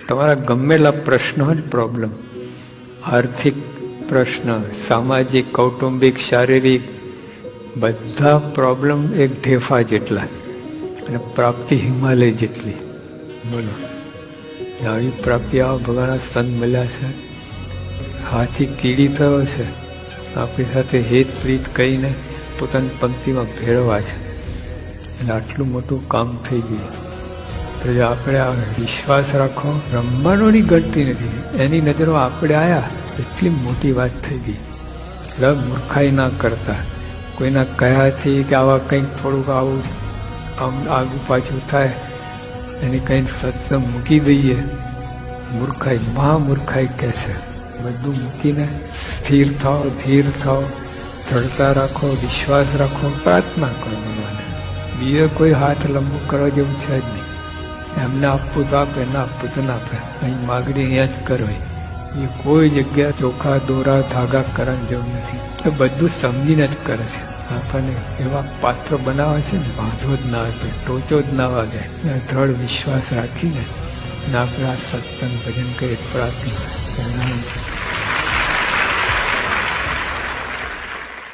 તમારા ગમેલા પ્રશ્નો જ પ્રોબ્લેમ, આર્થિક પ્રશ્ન, સામાજિક, કૌટુંબિક, શારીરિક, બધા પ્રોબ્લેમ એક ઢેફા જેટલા અને પ્રાપ્તિ હિમાલય જેટલી. બોલો, આવી પ્રાપ્તિ આવા ભગવાનના સ્તન મળ્યા છે. હાથી કીડી થયો છે, આપણી સાથે હેત પ્રીત કહીને પોતાની પંક્તિમાં ભેળવા છે. એટલે આટલું મોટું કામ થઈ ગયું. તો જો આપણે આ વિશ્વાસ રાખો, બ્રહ્માંડોની ગણતી નથી, એની નજરો આપણે આવ્યા એટલી મોટી વાત થઈ ગઈ. એટલે મૂર્ખાઈ ના કરતા, કોઈના કયાથી કે આવા કંઈક થોડુંક આવું આમ આગું પાછું થાય એની કંઈ સત્સંગ મૂકી દઈએ, મૂર્ખાઈ, મહામૂર્ખાઈ કહે છે. બધું મૂકીને સ્થિર થાઓ, ધીર થાઓ, દ્રઢતા રાખો, વિશ્વાસ રાખો, પ્રાર્થના કરો ભગવાને. બીજે કોઈ હાથ લંબુ કરવા જેવું છે જ નહીં. એમને આપવું તો આપે, ના આપવું તો ના આપે. અહીં માગણી અહીંયા જ કરવી. એ કોઈ જગ્યા ચોખા દોરા ધાગા કરવાની જરૂર નથી. એ બધું સમજીને જ કરે છે. આપણને એવા પાત્ર બનાવે છે ને, વાંધો જ ના આપે, ટોચો જ ના વાગે. દ્રઢ વિશ્વાસ રાખીને આપણે આ સત્સંગ ભજન કરીએ, પ્રાર્થના.